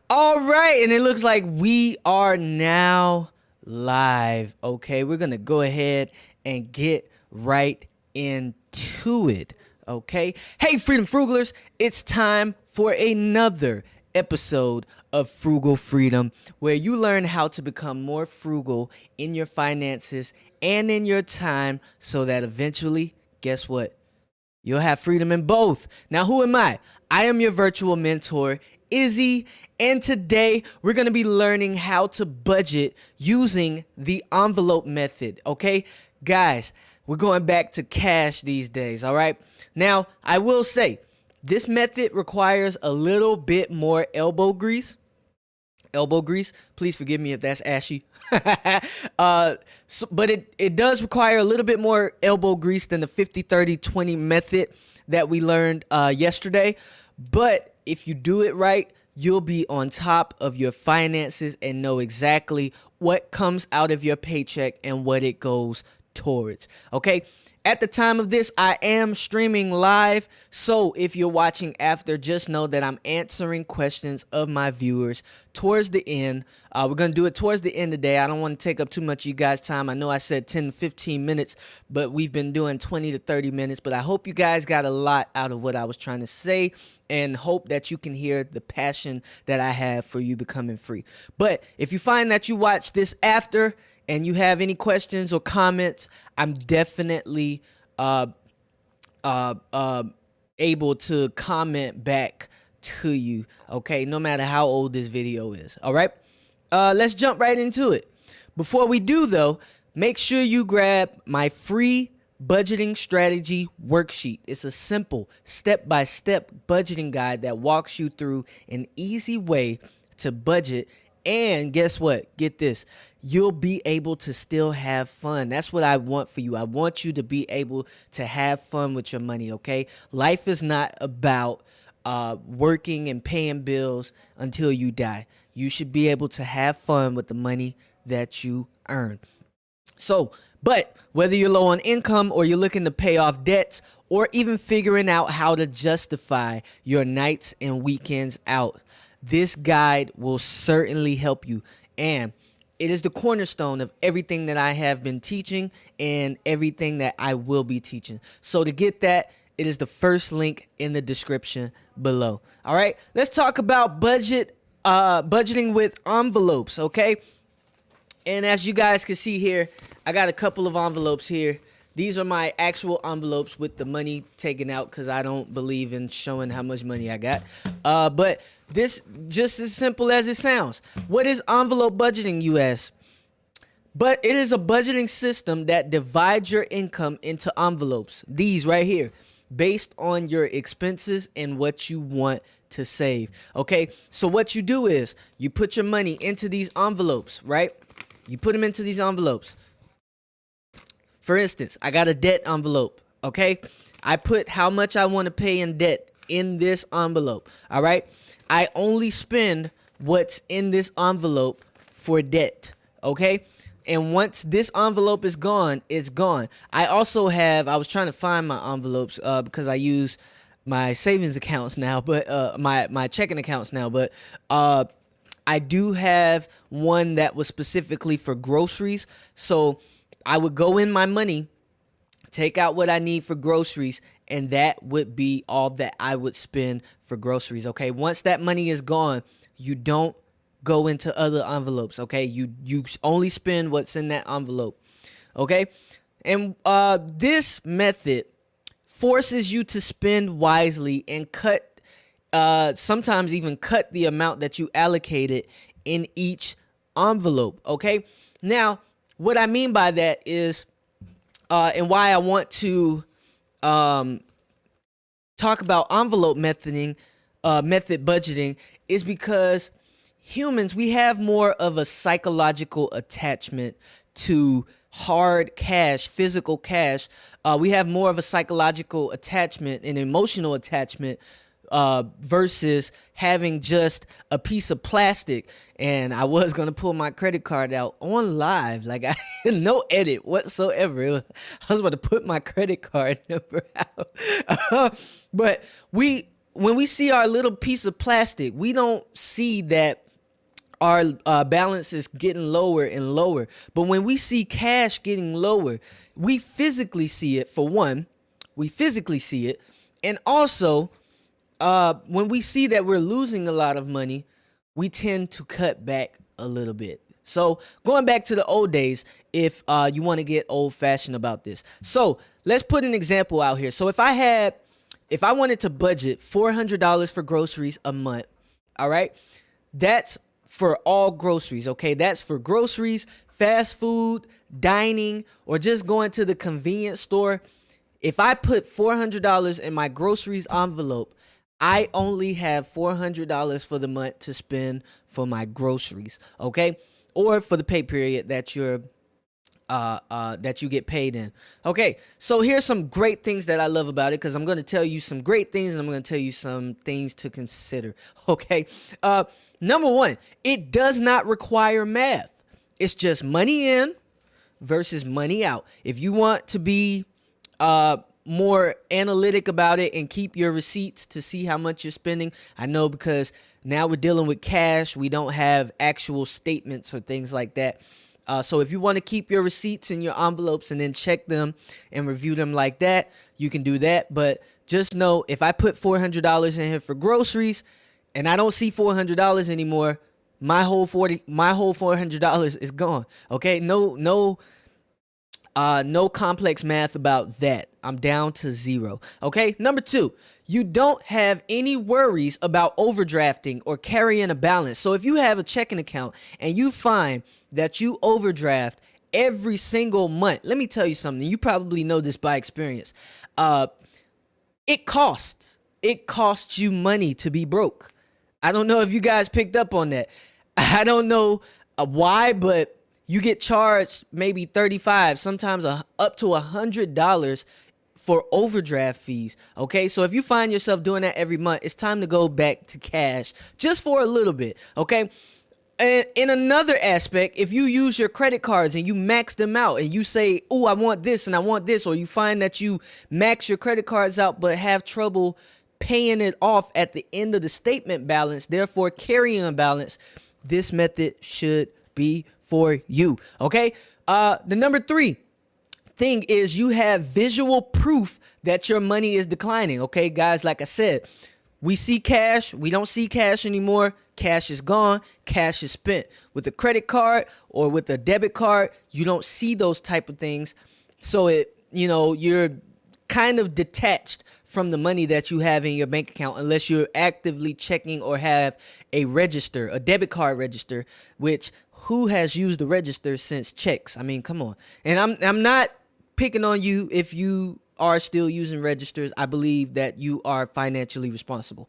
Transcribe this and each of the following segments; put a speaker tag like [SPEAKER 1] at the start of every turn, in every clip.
[SPEAKER 1] All right, and it looks like we are now live. Okay, we're gonna go ahead and get right into it. Okay, hey, Freedom Frugalers, it's time for another episode of Frugal Freedom, where you learn how to become more frugal in your finances and in your time so that eventually, guess what? You'll have freedom in both. Now, who am I? I am your virtual mentor, Izzy, and today we're going to be learning how to budget using the envelope method, okay? Guys, we're going back to cash these days, all right? Now, I will say, this method requires a little bit more elbow grease. Please forgive me if that's ashy. But it does require a little bit more elbow grease than the 50-30-20 method that we learned yesterday. But if you do it right, you'll be on top of your finances and know exactly what comes out of your paycheck and what it goes towards. Okay. At the time of this, I am streaming live, so if you're watching after, just know that I'm answering questions of my viewers towards the end. We're going to do it towards the end today. I don't want to take up too much of you guys' time. I know I said 10 to 15 minutes, but we've been doing 20 to 30 minutes. But I hope you guys got a lot out of what I was trying to say and hope that you can hear the passion that I have for you becoming free. But if you find that you watch this after, and you have any questions or comments, I'm definitely able to comment back to you, okay? No matter how old this video is, all right? Let's jump right into it. Before we do, though, make sure you grab my free budgeting strategy worksheet. It's a simple step-by-step budgeting guide that walks you through an easy way to budget. And guess what? Get this. You'll be able to still have fun. That's what I want for you. I want you to be able to have fun with your money, okay? Life is not about working and paying bills until you die. You should be able to have fun with the money that you earn. So, but whether you're low on income or you're looking to pay off debts or even figuring out how to justify your nights and weekends out, this guide will certainly help you. And it is the cornerstone of everything that I have been teaching and everything that I will be teaching. So to get that, it is the first link in the description below. All right, let's talk about budgeting with envelopes, okay? And as you guys can see here, I got a couple of envelopes here. These are my actual envelopes with the money taken out because I don't believe in showing how much money I got. But this, just as simple as it sounds. What is envelope budgeting, you ask? But it is a budgeting system that divides your income into envelopes. These right here, based on your expenses and what you want to save. Okay, so what you do is you put your money into these envelopes, right? You put them into these envelopes. For instance, I got a debt envelope, okay? I put how much I want to pay in debt in this envelope, all right? I only spend what's in this envelope for debt, okay? And once this envelope is gone, it's gone. I also have, I was trying to find my envelopes because I use my savings accounts now, but my checking accounts now, but I do have one that was specifically for groceries. So I would go in my money, take out what I need for groceries, and that would be all that I would spend for groceries, okay? Once that money is gone, you don't go into other envelopes, okay? You only spend what's in that envelope, okay? And this method forces you to spend wisely and sometimes even cut the amount that you allocated in each envelope, okay? Now, what I mean by that is, and why I want to talk about envelope method budgeting is because humans, we have more of a psychological attachment to hard cash, physical cash. We have more of a psychological attachment and emotional attachment versus having just a piece of plastic. And I was going to pull my credit card out on live, like I no edit whatsoever. I was about to put my credit card number out. But we when we see our little piece of plastic, we don't see that our balance is getting lower and lower. But when we see cash getting lower, we physically see it. For one, we physically see it. And also, when we see that we're losing a lot of money, we tend to cut back a little bit. So going back to the old days, if you want to get old fashioned about this. So let's put an example out here. So if I wanted to budget $400 for groceries a month, all right, that's for all groceries. Okay. That's for groceries, fast food, dining, or just going to the convenience store. If I put $400 in my groceries envelope, I only have $400 for the month to spend for my groceries, okay? Or for the pay period that you get paid in. Okay, so here's some great things that I love about it, because I'm going to tell you some great things and I'm going to tell you some things to consider, okay? Number one, it does not require math. It's just money in versus money out. If you want to be more analytic about it and keep your receipts to see how much you're spending. I know, because now we're dealing with cash. We don't have actual statements or things like that. So if you want to keep your receipts in your envelopes and then check them and review them like that, you can do that. But just know, if I put $400 in here for groceries and I don't see $400 anymore, my whole $400 is gone. Okay, no complex math about that. I'm down to zero. Okay. Number two, you don't have any worries about overdrafting or carrying a balance. So if you have a checking account and you find that you overdraft every single month, let me tell you something. You probably know this by experience. It costs you money to be broke. I don't know if you guys picked up on that. I don't know why, but you get charged maybe $35, sometimes up to $100 for overdraft fees. Okay, so if you find yourself doing that every month, it's time to go back to cash just for a little bit. Okay. And in another aspect, if you use your credit cards and you max them out and you say, oh, I want this and I want this, or you find that you max your credit cards out but have trouble paying it off at the end of the statement balance, therefore carrying a balance, this method should be for you. Okay. The number three thing is you have visual proof that your money is declining. Okay, guys, like I said, we see cash. We don't see cash anymore. Cash is gone. Cash is spent. With a credit card or with a debit card, you don't see those type of things. So you're kind of detached from the money that you have in your bank account, unless you're actively checking or have a register, a debit card register, which who has used the register since checks? I mean, come on. And I'm not picking on you if you are still using registers. I believe that you are financially responsible.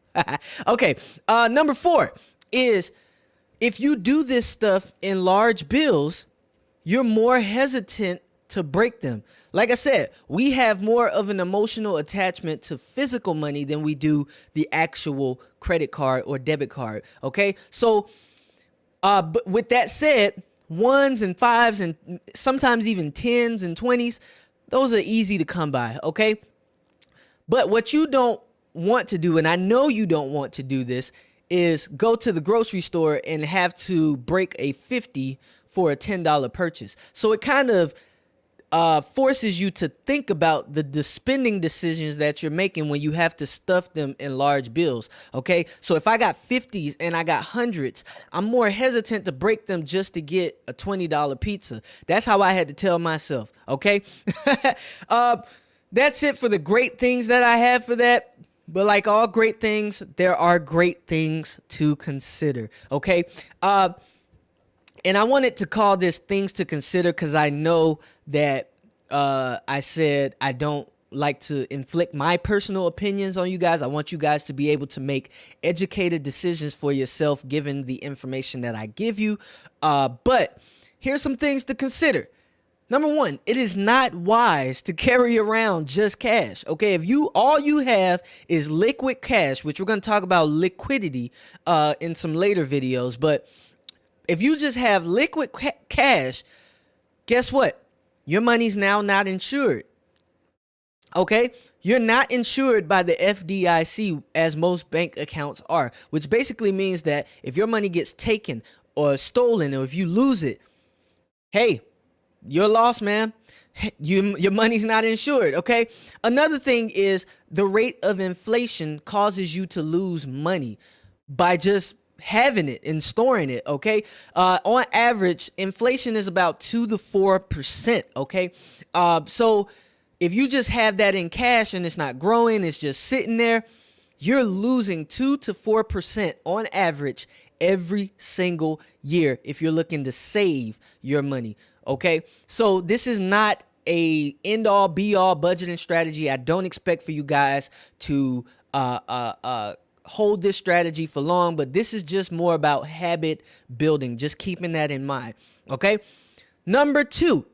[SPEAKER 1] Okay. Number four is, if you do this stuff in large bills, you're more hesitant to break them. Like I said, we have more of an emotional attachment to physical money than we do the actual credit card or debit card. Okay. So, but with that said, ones and fives and sometimes even tens and 20s, those are easy to come by. Okay. But what you don't want to do, and I know you don't want to do this, is go to the grocery store and have to break a 50 for a $10 purchase. So it kind of forces you to think about the spending decisions that you're making when you have to stuff them in large bills. Okay. So if I got 50s and I got hundreds, I'm more hesitant to break them just to get a $20 pizza. That's how I had to tell myself. Okay. That's it for the great things that I have for that. But like all great things, there are great things to consider. Okay. And I wanted to call this things to consider because I know that I said I don't like to inflict my personal opinions on you guys. I want you guys to be able to make educated decisions for yourself given the information that I give you. But here's some things to consider. Number one, it is not wise to carry around just cash. Okay, if all you have is liquid cash, which we're going to talk about liquidity in some later videos, but if you just have liquid cash, guess what? Your money's now not insured. Okay, you're not insured by the FDIC as most bank accounts are, which basically means that if your money gets taken or stolen, or if you lose it, hey, you're lost, man. Your money's not insured. Okay. Another thing is the rate of inflation causes you to lose money by just having it and storing it. Okay. On average, inflation is about 2 to 4%. Okay. So if you just have that in cash and it's not growing, it's just sitting there, you're losing 2 to 4% on average every single year if you're looking to save your money. Okay, so this is not a end all be all budgeting strategy. I don't expect for you guys to hold this strategy for long, but this is just more about habit building. Just keeping that in mind. Okay, number 2.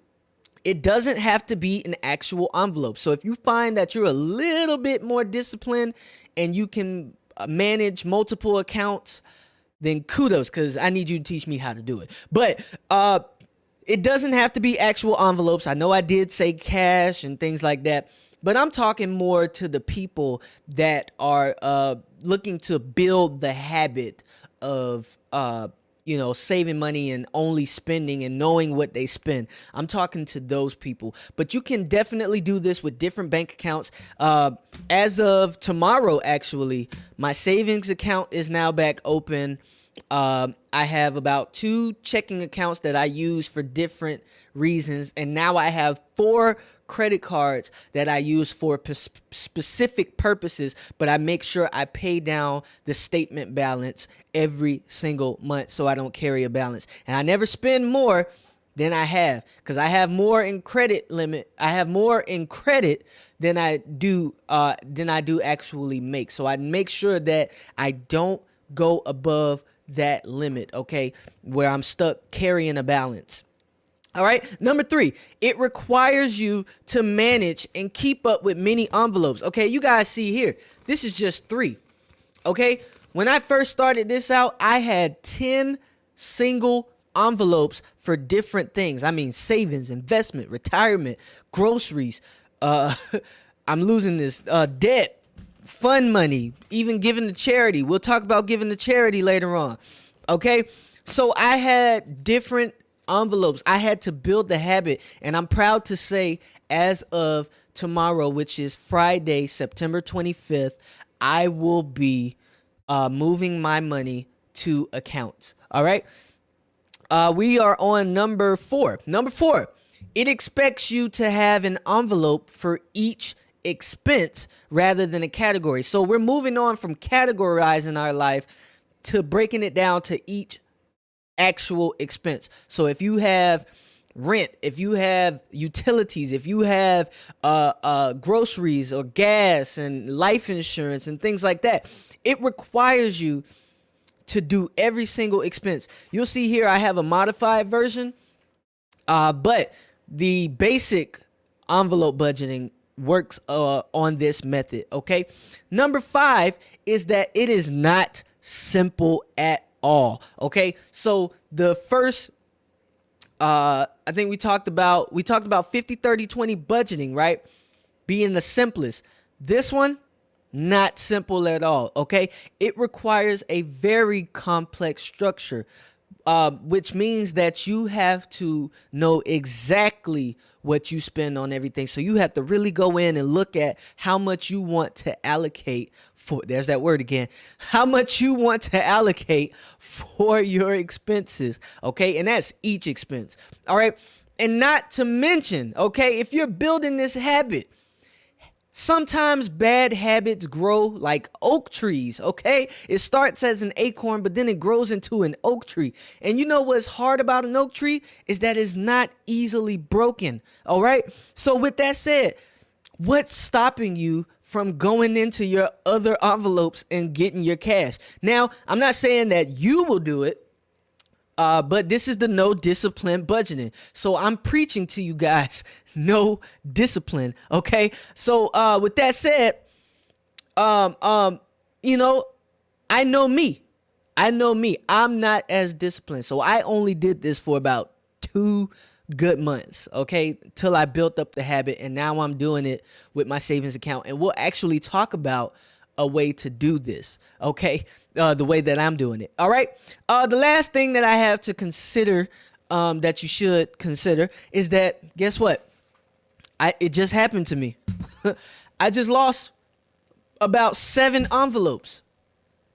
[SPEAKER 1] It doesn't have to be an actual envelope. So if you find that you're a little bit more disciplined and you can manage multiple accounts, then kudos, because I need you to teach me how to do it. But it doesn't have to be actual envelopes. I know I did say cash and things like that, but I'm talking more to the people that are looking to build the habit of saving money and only spending and knowing what they spend. I'm talking to those people. But you can definitely do this with different bank accounts. As of tomorrow, actually, my savings account is now back open. I have about 2 checking accounts that I use for different reasons, and now I have 4 credit cards that I use for specific purposes, but I make sure I pay down the statement balance every single month so I don't carry a balance. And I never spend more than I have, because I have more in credit limit. I have more in credit than I do actually make. So I make sure that I don't go above that limit, okay, where I'm stuck carrying a balance. All right. Number 3, it requires you to manage and keep up with many envelopes. Okay. You guys see here, this is just 3. Okay. When I first started this out, I had 10 single envelopes for different things. I mean, savings, investment, retirement, groceries. I'm losing this, debt, fund money, even giving to charity. We'll talk about giving to charity later on. Okay. So I had different envelopes. I had to build the habit, and I'm proud to say as of tomorrow, which is Friday, September 25th, I will be moving my money to accounts. All right. We are on number 4. Number 4, it expects you to have an envelope for each expense rather than a category. So we're moving on from categorizing our life to breaking it down to each actual expense. So if you have rent, if you have utilities, if you have groceries or gas and life insurance and things like that, it requires you to do every single expense. You'll see here I have a modified version, but the basic envelope budgeting works on this method. Okay. Number 5 is that it is not simple at all. Okay. So the first, I think we talked about 50, 30, 20 budgeting, right? Being the simplest. This one, not simple at all. Okay. It requires a very complex structure, which means that you have to know exactly what you spend on everything. So you have to really go in and look at how much you want to allocate for, there's that word again, how much you want to allocate for your expenses. Okay. And that's each expense. All right. And not to mention, okay, if you're building this habit, sometimes bad habits grow like oak trees, okay? It starts as an acorn, but then it grows into an oak tree. And you know what's hard about an oak tree is that it's not easily broken, all right? So with that said, what's stopping you from going into your other envelopes and getting your cash? Now, I'm not saying that you will do it, but this is the no discipline budgeting. So I'm preaching to you guys, no discipline. Okay. So, with that said, you know, I know me, I'm not as disciplined. So I only did this for about 2 good months, okay, till I built up the habit, and now I'm doing it with my savings account. And we'll actually talk about a way to do this, okay, the way that I'm doing it. All right. The last thing that I have to consider, that you should consider, is that, guess what? It just happened to me. I just lost about 7 envelopes.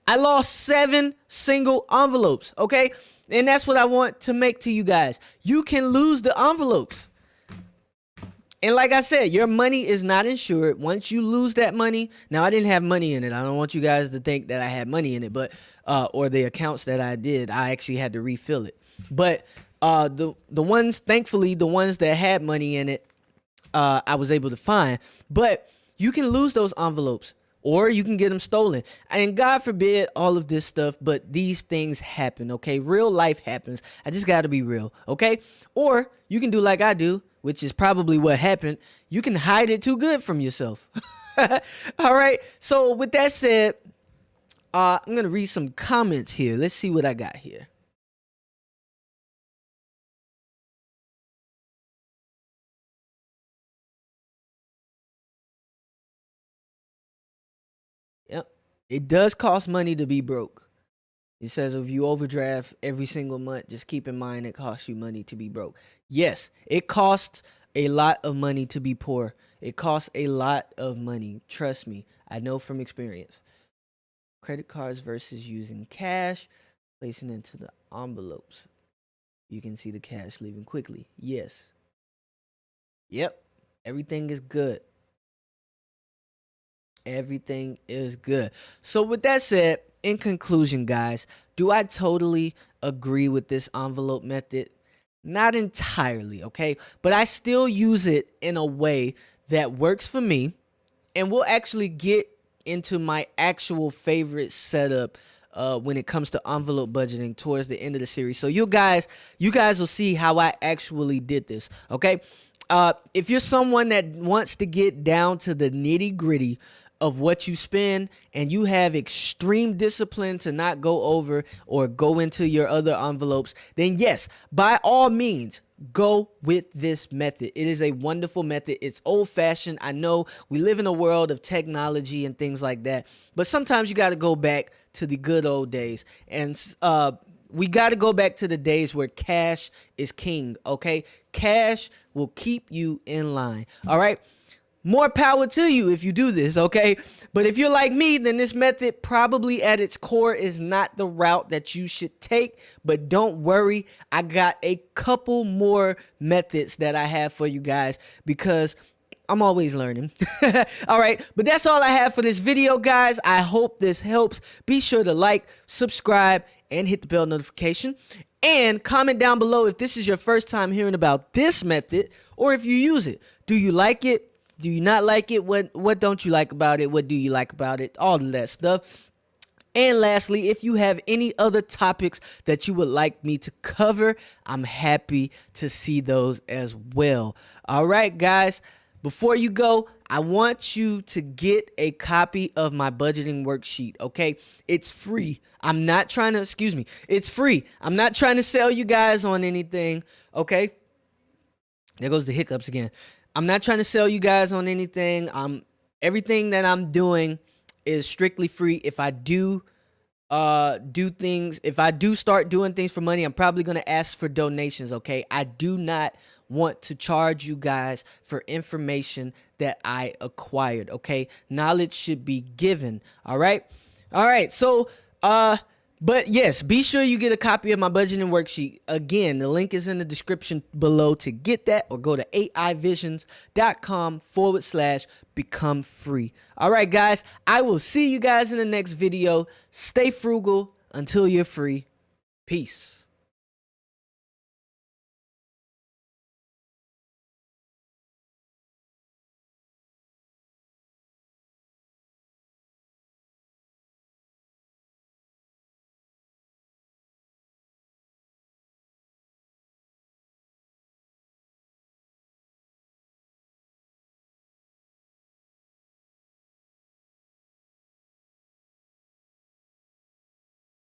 [SPEAKER 1] I lost 7 single envelopes, okay? And that's what I want to make to you guys. You can lose the envelopes. And like I said, your money is not insured. Once you lose that money, now I didn't have money in it. I don't want you guys to think that I had money in it, but or the accounts that I did, I actually had to refill it. But the ones, thankfully, the ones that had money in it, I was able to find. But you can lose those envelopes, or you can get them stolen. And God forbid all of this stuff, but these things happen, okay? Real life happens. I just got to be real, okay? Or you can do like I do, which is probably what happened. You can hide it too good from yourself. All right? So with that said, I'm going to read some comments here. Let's see what I got here. Yep. It does cost money to be broke. It says if you overdraft every single month, just keep in mind it costs you money to be broke. Yes, it costs a lot of money to be poor. It costs a lot of money. Trust me, I know from experience. Credit cards versus using cash, placing into the envelopes. You can see the cash leaving quickly. Yes. Yep. Everything is good. Everything is good. So with that said, in conclusion, guys, do I totally agree with this envelope method? Not entirely, okay? But I still use it in a way that works for me, and we'll actually get into my actual favorite setup when it comes to envelope budgeting towards the end of the series. So you guys will see how I actually did this, okay? If you're someone that wants to get down to the nitty gritty of what you spend, and you have extreme discipline to not go over or go into your other envelopes, then yes, by all means, go with this method. It is a wonderful method. It's old fashioned. I know we live in a world of technology and things like that, but sometimes you got to go back to the good old days. And we got to go back to the days where cash is king, okay? Cash will keep you in line, all right? More power to you if you do this, okay? But if you're like me, then this method probably at its core is not the route that you should take. But don't worry, I got a couple more methods that I have for you guys because I'm always learning. All right, but that's all I have for this video, guys. I hope this helps. Be sure to like, subscribe, and hit the bell notification. And comment down below if this is your first time hearing about this method or if you use it. Do you like it? Do you not like it? What don't you like about it? What do you like about it? All of that stuff. And lastly, if you have any other topics that you would like me to cover, I'm happy to see those as well. All right, guys. Before you go, I want you to get a copy of my budgeting worksheet, okay? It's free. It's free. I'm not trying to sell you guys on anything, okay? There goes the hiccups again. I'm not trying to sell you guys on anything. Everything that I'm doing is strictly free. If I do if I do start doing things for money, I'm probably going to ask for donations, okay? I do not want to charge you guys for information that I acquired, okay? Knowledge should be given, all right? All right, so but yes, be sure you get a copy of my budgeting worksheet. Again, the link is in the description below to get that, or go to aivisions.com/become free. All right, guys, I will see you guys in the next video. Stay frugal until you're free. Peace.